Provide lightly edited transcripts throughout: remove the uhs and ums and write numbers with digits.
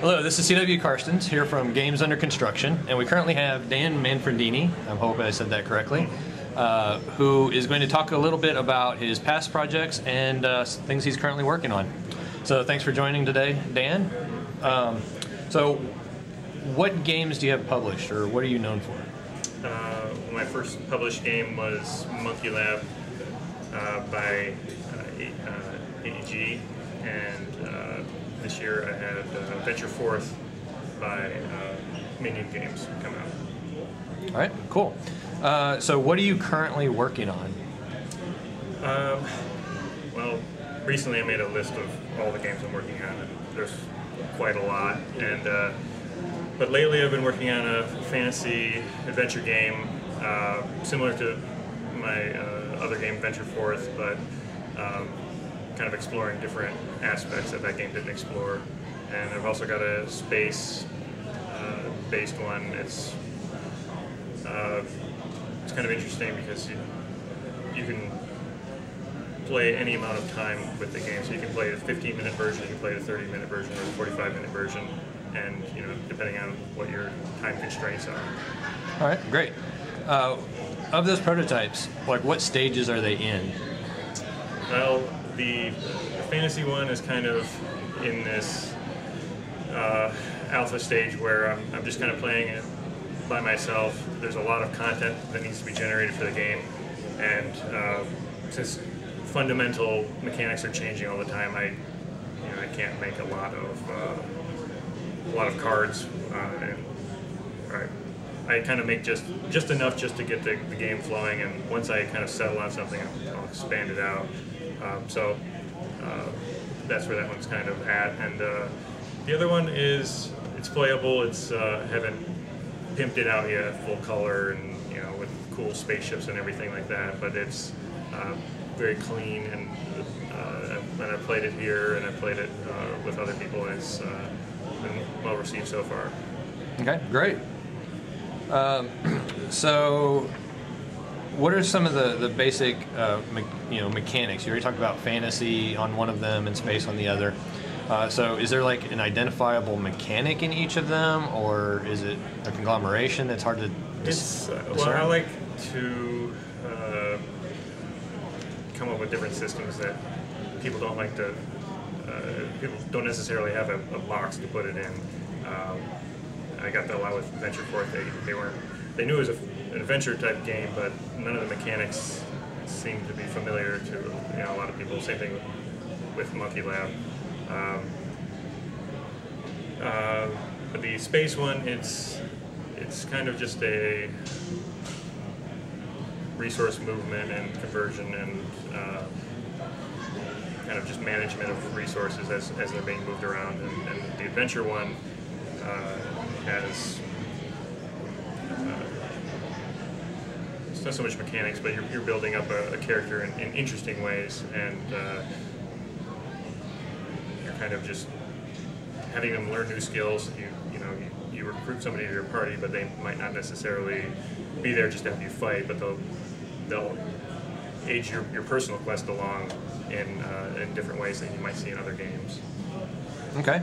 Hello, this is C.W. Karstens here from Games Under Construction, and we currently have Dan Manfredini, I hope I said that correctly, who is going to talk a little bit about his past projects and things he's currently working on. So thanks for joining today, Dan. So what games do you have published, or what are you known for? My first published game was Monkey Lab by AEG, and this year I had Venture Forth by Minion Games come out. All right, cool. So what are you currently working on? Well, recently I made a list of all the games I'm working on, and there's quite a lot. And but lately I've been working on a fantasy adventure game similar to my other game, Venture Forth, but kind of exploring different aspects that game didn't explore. And I've also got a space based one. It's kind of interesting because you can play any amount of time with the game. So you can play the 15-minute version, you can play the 30-minute version, or the 45-minute version, and depending on what your time constraints are. All right, great. Of those prototypes, like what stages are they in? Well, the fantasy one is kind of in this alpha stage where I'm just kind of playing it by myself. There's a lot of content that needs to be generated for the game, and since fundamental mechanics are changing all the time, I can't make a lot of cards, and I kind of make just enough just to get the game flowing, and once I kind of settle on something, I'll expand it out. So that's where that one's kind of at. And the other one is, it's playable. It's haven't pimped it out yet, full color, and with cool spaceships and everything like that. But it's very clean, and I played it here, and I played it with other people, and it's been well received so far. Okay, great. So what are some of the basic mechanics? You already talked about fantasy on one of them and space on the other. So is there like an identifiable mechanic in each of them, or is it a conglomeration that's hard to discern? Well, I like to come up with different systems that people don't like to, people don't necessarily have a box to put it in. I got that a lot with Venture Forth. They knew it was an adventure type game, but none of the mechanics seemed to be familiar to a lot of people. Same thing with Monkey Lab. But the space one, it's kind of just a resource movement and conversion, and kind of just management of resources as they're being moved around. And the adventure one has it's not so much mechanics, but you're building up a character in interesting ways, and you're kind of just having them learn new skills. You recruit somebody to your party, but they might not necessarily be there just to have you fight, but they'll age your personal quest along in different ways than you might see in other games. Okay.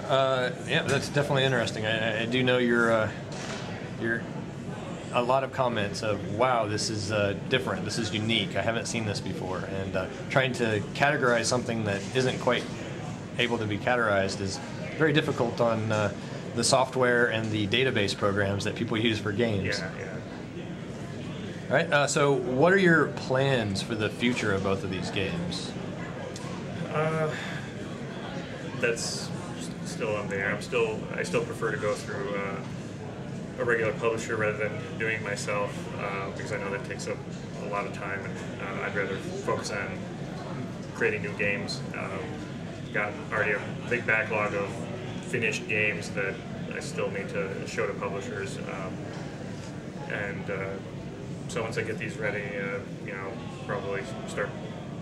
Yeah, that's definitely interesting. I do know you're a lot of comments of, wow, this is different, this is unique, I haven't seen this before, and trying to categorize something that isn't quite able to be categorized is very difficult on the software and the database programs that people use for games. Yeah. All right, so what are your plans for the future of both of these games? That's still up there. I still prefer to go through a regular publisher rather than doing it myself, because I know that takes up a lot of time, and I'd rather focus on creating new games. Got already a big backlog of finished games that I still need to show to publishers, and so once I get these ready, probably start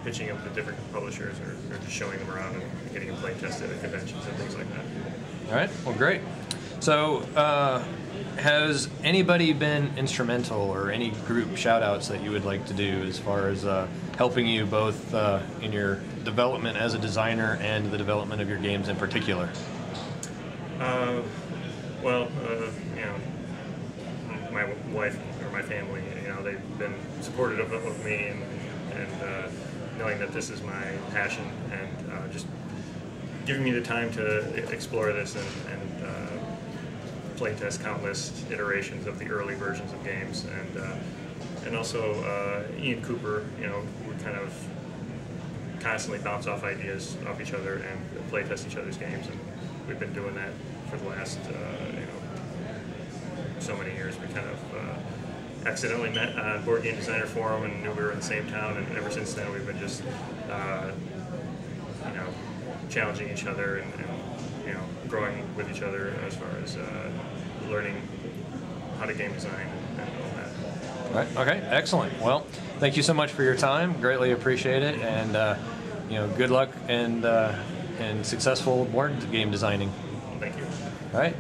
pitching them to different publishers, or just showing them around and getting them play tested at conventions and things like that. All right, well, great. So has anybody been instrumental, or any group shout-outs that you would like to do as far as helping you both in your development as a designer and the development of your games in particular? Uh, well, you know, my wife or my family, you know, they've been supportive of me and knowing that this is my passion and just giving me the time to explore this and play test countless iterations of the early versions of games and also Ian Cooper, you know, we kind of constantly bounce off ideas off each other and play test each other's games, and we've been doing that for the last you know, so many years. We kind of accidentally met on Board Game Designer Forum and knew we were in the same town, and ever since then we've been just you know, challenging each other and you know, growing with each other as far as learning how to game design and all that. All right. Okay. Excellent. Well, thank you so much for your time. Greatly appreciate it, and you know, good luck and successful board game designing. Thank you. All right.